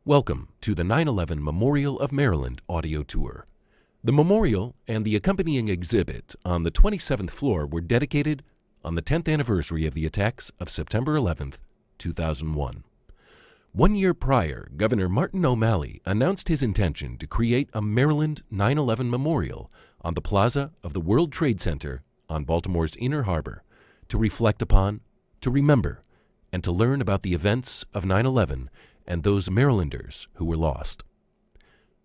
Welcome to the 9/11 Memorial of Maryland audio tour. The memorial and the accompanying exhibit on the 27th floor were dedicated on the 10th anniversary of the attacks of September 11, 2001. 1 year prior, Governor Martin O'Malley announced his intention to create a Maryland 9/11 Memorial on the plaza of the World Trade Center on Baltimore's Inner Harbor to reflect upon, to remember, and to learn about the events of 9/11 and those Marylanders who were lost.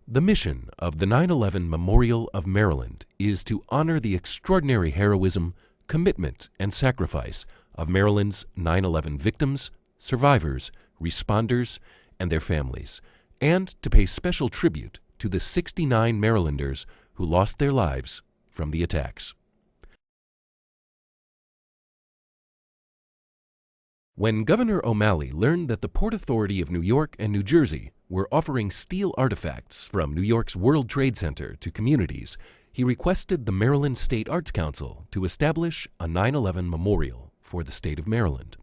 The mission of the 9/11 Memorial of Maryland is to honor the extraordinary heroism, commitment, and sacrifice of Maryland's 9/11 victims, survivors, responders, and their families, and to pay special tribute to the 69 Marylanders who lost their lives from the attacks. When Governor O'Malley learned that the Port Authority of New York and New Jersey were offering steel artifacts from New York's World Trade Center to communities, he requested the Maryland State Arts Council to establish a 9/11 memorial for the state of Maryland.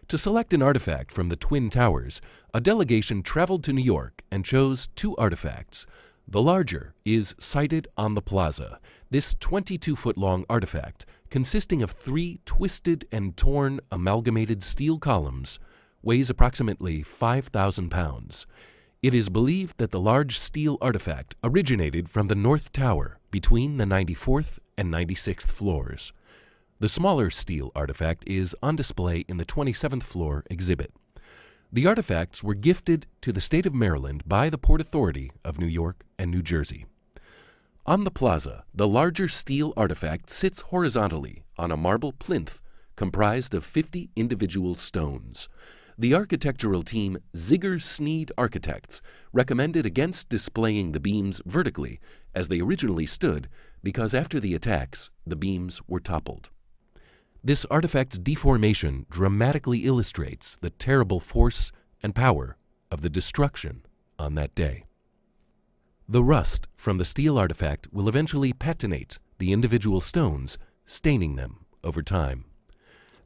To select an artifact from the Twin Towers, a delegation traveled to New York and chose two artifacts. The larger is sited on the plaza. This 22-foot-long artifact, consisting of 3 twisted and torn amalgamated steel columns, weighs approximately 5,000 pounds. It is believed that the large steel artifact originated from the North Tower between the 94th and 96th floors. The smaller steel artifact is on display in the 27th floor exhibit. The artifacts were gifted to the state of Maryland by the Port Authority of New York and New Jersey. On the plaza, the larger steel artifact sits horizontally on a marble plinth comprised of 50 individual stones. The architectural team Ziegler Sneed Architects recommended against displaying the beams vertically as they originally stood because after the attacks, the beams were toppled. This artifact's deformation dramatically illustrates the terrible force and power of the destruction on that day. The rust from the steel artifact will eventually patinate the individual stones, staining them over time.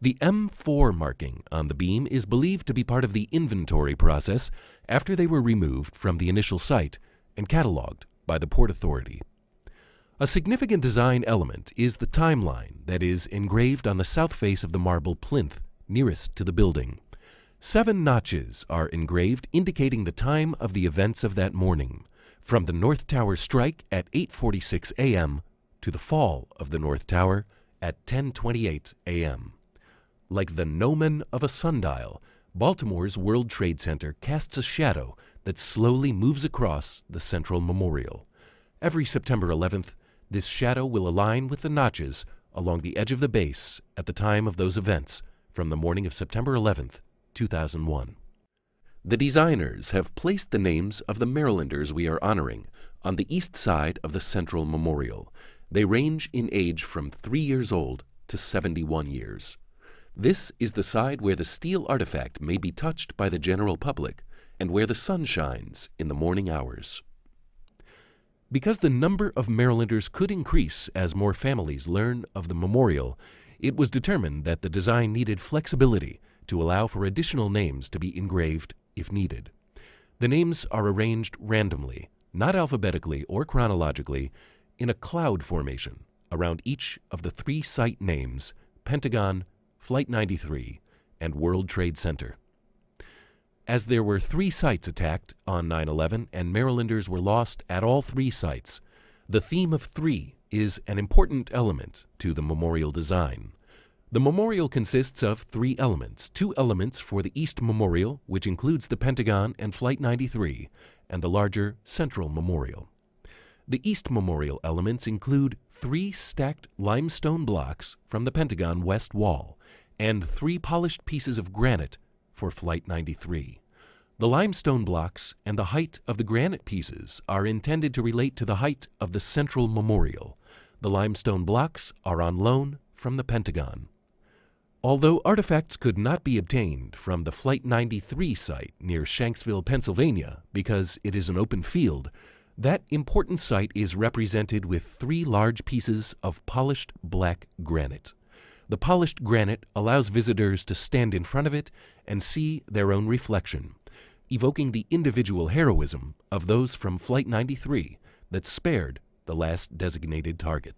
The M4 marking on the beam is believed to be part of the inventory process after they were removed from the initial site and cataloged by the Port Authority. A significant design element is the timeline that is engraved on the south face of the marble plinth nearest to the building. 7 notches are engraved indicating the time of the events of that morning, from the North Tower strike at 8:46 a.m. to the fall of the North Tower at 10:28 a.m. Like the gnomon of a sundial, Baltimore's World Trade Center casts a shadow that slowly moves across the central memorial. Every September 11th, this shadow will align with the notches along the edge of the base at the time of those events from the morning of September 11th, 2001. The designers have placed the names of the Marylanders we are honoring on the east side of the central memorial. They range in age from 3 years old to 71 years. This is the side where the steel artifact may be touched by the general public and where the sun shines in the morning hours. Because the number of Marylanders could increase as more families learn of the memorial, it was determined that the design needed flexibility to allow for additional names to be engraved if needed. The names are arranged randomly, not alphabetically or chronologically, in a cloud formation around each of the 3 site names: Pentagon, Flight 93, and World Trade Center. As there were 3 sites attacked on 9/11 and Marylanders were lost at all 3 sites, the theme of 3 is an important element to the memorial design. The memorial consists of 3 elements, 2 elements for the East Memorial, which includes the Pentagon and Flight 93, and the larger Central Memorial. The East Memorial elements include 3 stacked limestone blocks from the Pentagon west wall and 3 polished pieces of granite for Flight 93. The limestone blocks and the height of the granite pieces are intended to relate to the height of the Central Memorial. The limestone blocks are on loan from the Pentagon. Although artifacts could not be obtained from the Flight 93 site near Shanksville, Pennsylvania, because it is an open field, that important site is represented with 3 large pieces of polished black granite. The polished granite allows visitors to stand in front of it and see their own reflection. evoking the individual heroism of those from Flight 93 that spared the last designated target.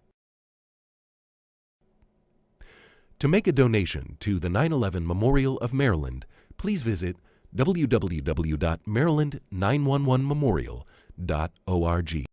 To make a donation to the 9/11 Memorial of Maryland, please visit www.maryland911memorial.org.